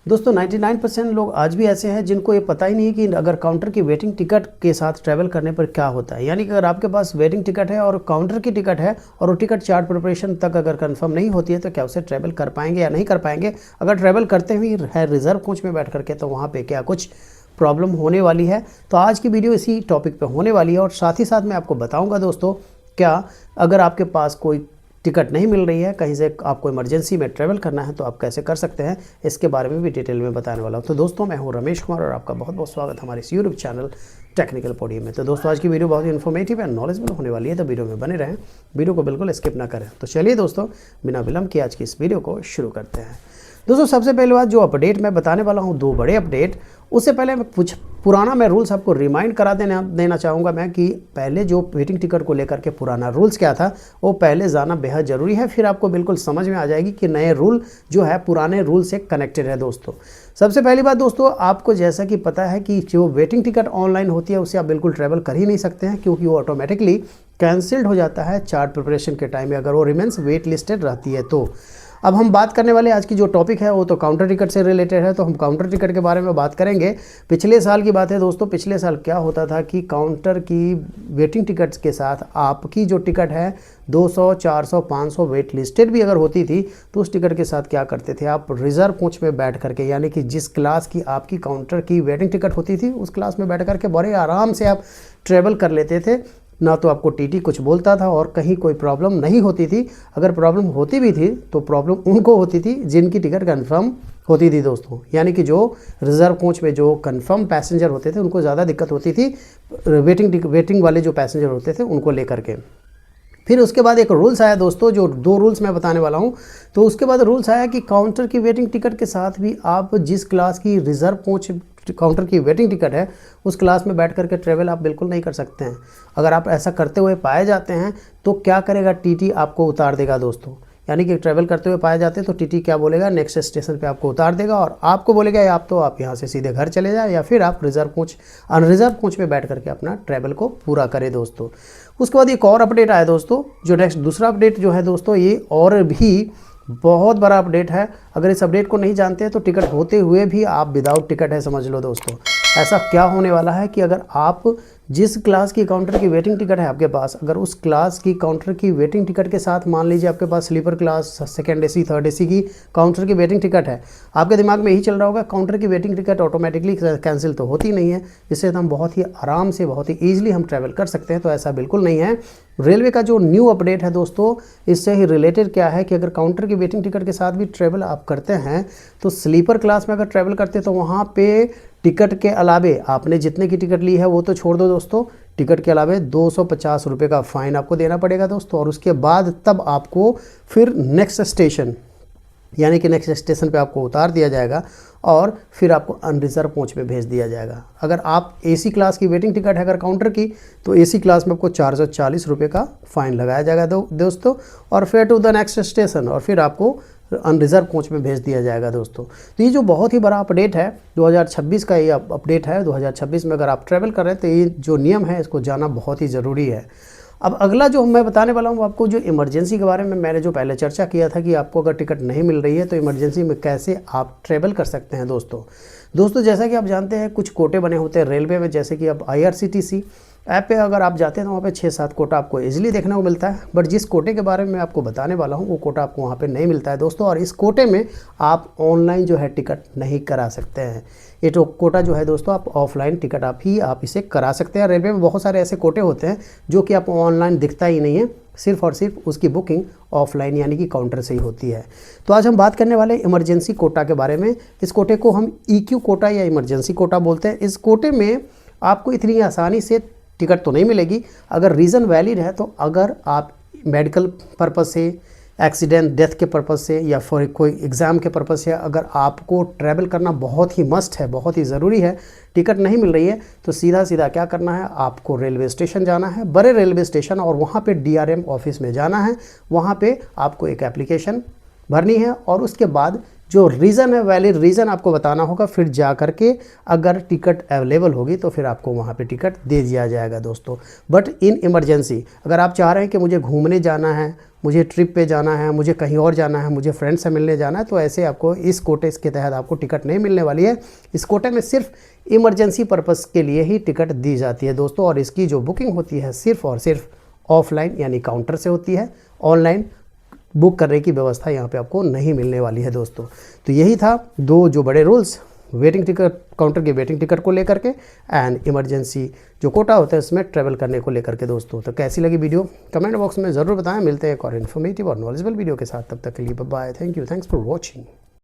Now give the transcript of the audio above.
दोस्तों 99% लोग आज भी ऐसे हैं जिनको ये पता ही नहीं है कि अगर काउंटर की वेटिंग टिकट के साथ ट्रैवल करने पर क्या होता है। यानी कि अगर आपके पास वेटिंग टिकट है और काउंटर की टिकट है और वो टिकट चार्ट प्रिपरेशन तक अगर कंफर्म नहीं होती है तो क्या उसे ट्रैवल कर पाएंगे या नहीं कर पाएंगे। अगर ट्रैवल करते हुए है रिजर्व कोच में बैठ करके तो वहाँ पर क्या कुछ प्रॉब्लम होने वाली है। तो आज की वीडियो इसी टॉपिक पर होने वाली है और साथ ही साथ मैं आपको बताऊँगा दोस्तों, क्या अगर आपके पास कोई टिकट नहीं मिल रही है, कहीं से आपको इमरजेंसी में ट्रैवल करना है तो आप कैसे कर सकते हैं, इसके बारे में भी डिटेल में बताने वाला हूं। तो दोस्तों मैं हूं रमेश कुमार और आपका बहुत बहुत स्वागत हमारे इस यूट्यूब चैनल टेक्निकल पॉडियम में। तो दोस्तों आज की वीडियो बहुत ही इन्फॉर्मेटिव है, नॉलेजेबल होने वाली है, तो वीडियो में बने रहें, वीडियो को बिल्कुल स्किप ना करें। तो चलिए दोस्तों बिना विलंब के आज की इस वीडियो को शुरू करते हैं। दोस्तों सबसे पहले बात, जो अपडेट मैं बताने वाला हूं, दो बड़े अपडेट, उससे पहले मैं कुछ पुराना मैं रूल्स आपको रिमाइंड करा देना चाहूँगा मैं कि पहले जो वेटिंग टिकट को लेकर के पुराना रूल्स क्या था वो पहले जाना बेहद ज़रूरी है, फिर आपको बिल्कुल समझ में आ जाएगी कि नए रूल जो है पुराने रूल से कनेक्टेड है। दोस्तों सबसे पहली बात दोस्तों, आपको जैसा कि पता है कि जो वेटिंग टिकट ऑनलाइन होती है उससे आप बिल्कुल ट्रैवल कर ही नहीं सकते हैं, क्योंकि वो ऑटोमेटिकली कैंसिल्ड हो जाता है चार्ट प्रिपरेशन के टाइम में अगर वो रिमेंस वेट लिस्टेड रहती है। तो अब हम बात करने वाले आज की जो टॉपिक है वो तो काउंटर टिकट से रिलेटेड है, तो हम काउंटर टिकट के बारे में बात करेंगे। पिछले साल की बात है दोस्तों, पिछले साल क्या होता था कि काउंटर की वेटिंग टिकट्स के साथ आपकी जो टिकट है 200, 400, 500 वेट लिस्टेड भी अगर होती थी तो उस टिकट के साथ क्या करते थे आप, रिजर्व कोच में बैठ करके, यानी कि जिस क्लास की आपकी काउंटर की वेटिंग टिकट होती थी उस क्लास में बैठ करके बड़े आराम से आप ट्रेवल कर लेते थे। ना तो आपको टीटी कुछ बोलता था और कहीं कोई प्रॉब्लम नहीं होती थी। अगर प्रॉब्लम होती भी थी तो प्रॉब्लम उनको होती थी जिनकी टिकट कंफर्म होती थी दोस्तों, यानी कि जो रिजर्व कोच में जो कंफर्म पैसेंजर होते थे उनको ज़्यादा दिक्कत होती थी, वेटिंग वाले जो पैसेंजर होते थे उनको लेकर के। फिर उसके बाद एक रूल्स आया दोस्तों, जो दो रूल्स मैं बताने वाला हूं। तो उसके बाद रूल्स आया कि काउंटर की वेटिंग टिकट के साथ भी आप जिस क्लास की रिजर्व कोच काउंटर की वेटिंग टिकट है उस क्लास में बैठ करके ट्रेवल आप बिल्कुल नहीं कर सकते हैं। अगर आप ऐसा करते हुए पाए जाते हैं तो क्या करेगा, टीटी आपको उतार देगा दोस्तों। यानी कि ट्रैवल करते हुए पाए जाते हैं तो टीटी क्या बोलेगा, नेक्स्ट स्टेशन पे आपको उतार देगा और आपको बोलेगा या आप यहाँ से सीधे घर चले जाए या फिर आप अनरिजर्व कोच में बैठ करके अपना ट्रैवल को पूरा करें दोस्तों। उसके बाद एक और अपडेट आया दोस्तों, जो नेक्स्ट दूसरा अपडेट जो है दोस्तों, ये और भी बहुत बड़ा अपडेट है। अगर इस अपडेट को नहीं जानते हैं तो टिकट होते हुए भी आप विदाउट टिकट है, समझ लो दोस्तों। ऐसा क्या होने वाला है कि अगर आप जिस क्लास की काउंटर की वेटिंग टिकट है आपके पास, अगर उस क्लास की काउंटर की वेटिंग टिकट के साथ मान लीजिए आपके पास sleeper class, second AC, third AC की काउंटर की वेटिंग टिकट है, आपके दिमाग में यही चल रहा होगा काउंटर की वेटिंग टिकट ऑटोमेटिकली कैंसिल तो होती नहीं है, इससे हम बहुत ही आराम से बहुत ही ईजिली हम ट्रैवल कर सकते हैं। तो ऐसा बिल्कुल नहीं है। रेलवे का जो न्यू अपडेट है दोस्तों, इससे ही रिलेटेड क्या है कि अगर काउंटर की वेटिंग टिकट के साथ भी ट्रैवल आप करते हैं तो स्लीपर क्लास में अगर ट्रैवल करते हैं तो वहाँ पे टिकट के अलावे आपने जितने की टिकट ली है वो तो छोड़ दो दोस्तों, टिकट के अलावे 250 रुपये का फ़ाइन आपको देना पड़ेगा दोस्तों। और उसके बाद तब आपको फिर नेक्स्ट स्टेशन, यानी कि नेक्स्ट स्टेशन पे आपको उतार दिया जाएगा और फिर आपको अनरिजर्व कोच में भेज दिया जाएगा। अगर आप एसी क्लास की वेटिंग टिकट है अगर काउंटर की, तो एसी क्लास में आपको 440 रुपये का फ़ाइन लगाया जाएगा दोस्तों, और फिर टू द नेक्स्ट स्टेशन, और फिर आपको अनरिजर्व कोच में भेज दिया जाएगा दोस्तों। तो ये जो बहुत ही बड़ा अपडेट है 2026 का, ये अपडेट है 2026 में अगर आप ट्रैवल कर रहे हैं तो ये जो नियम है इसको जानना बहुत ही ज़रूरी है। अब अगला जो मैं बताने वाला हूँ आपको, जो इमरजेंसी के बारे में मैंने जो पहले चर्चा किया था कि आपको अगर टिकट नहीं मिल रही है तो इमरजेंसी में कैसे आप ट्रैवल कर सकते हैं दोस्तों जैसा कि आप जानते हैं कुछ कोटे बने होते हैं रेलवे में, जैसे कि अब IRCTC ऐप पे अगर आप जाते हैं तो वहाँ पे 6-7 कोटा आपको इजीली देखने को मिलता है। बट जिस कोटे के बारे में मैं आपको बताने वाला हूँ वो कोटा आपको वहाँ पे नहीं मिलता है दोस्तों, और इस कोटे में आप ऑनलाइन जो है टिकट नहीं करा सकते हैं। ये तो कोटा जो है दोस्तों, आप ऑफलाइन टिकट आप इसे करा सकते हैं। रेलवे में बहुत सारे ऐसे कोटे होते हैं जो कि आप ऑनलाइन दिखता ही नहीं है, सिर्फ और सिर्फ उसकी बुकिंग ऑफलाइन यानी कि काउंटर से ही होती है। तो आज हम बात करने वाले इमरजेंसी कोटा के बारे में। इस कोटे को हम EQ कोटा या इमरजेंसी कोटा बोलते हैं। इस कोटे में आपको इतनी आसानी से टिकट तो नहीं मिलेगी, अगर रीज़न वैलिड है तो अगर आप मेडिकल पर्पज़ से, एक्सीडेंट डेथ के पर्पज़ से या फिर कोई एग्ज़ाम के पर्पज़ से अगर आपको ट्रैवल करना बहुत ही मस्ट है, बहुत ही ज़रूरी है, टिकट नहीं मिल रही है, तो सीधा क्या करना है, आपको रेलवे स्टेशन जाना है, बड़े रेलवे स्टेशन, और वहाँ पे DRM ऑफिस में जाना है। वहाँ पे आपको एक एप्लीकेशन भरनी है और उसके बाद जो रीज़न है वैलिड रीज़न आपको बताना होगा, फिर जा कर के अगर टिकट अवेलेबल होगी तो फिर आपको वहाँ पे टिकट दे दिया जाएगा दोस्तों। बट इन इमरजेंसी अगर आप चाह रहे हैं कि मुझे घूमने जाना है, मुझे ट्रिप पे जाना है, मुझे कहीं और जाना है, मुझे फ्रेंड से मिलने जाना है, तो ऐसे आपको इस कोटे के तहत आपको टिकट नहीं मिलने वाली है। इस कोटे में सिर्फ इमरजेंसी पर्पस के लिए ही टिकट दी जाती है दोस्तों, और इसकी जो बुकिंग होती है सिर्फ और सिर्फ ऑफलाइन यानी काउंटर से होती है। ऑनलाइन बुक करने की व्यवस्था यहाँ पे आपको नहीं मिलने वाली है दोस्तों। तो यही था दो जो बड़े रूल्स वेटिंग टिकट, काउंटर के वेटिंग टिकट को लेकर के एंड इमरजेंसी जो कोटा होता है उसमें ट्रैवल करने को लेकर के दोस्तों। तो कैसी लगी वीडियो कमेंट बॉक्स में ज़रूर बताएं। मिलते हैं एक और इन्फॉर्मेटिव और नॉलेजेबल वीडियो के साथ, तब तक के लिए bye, thank you, thanks for watching.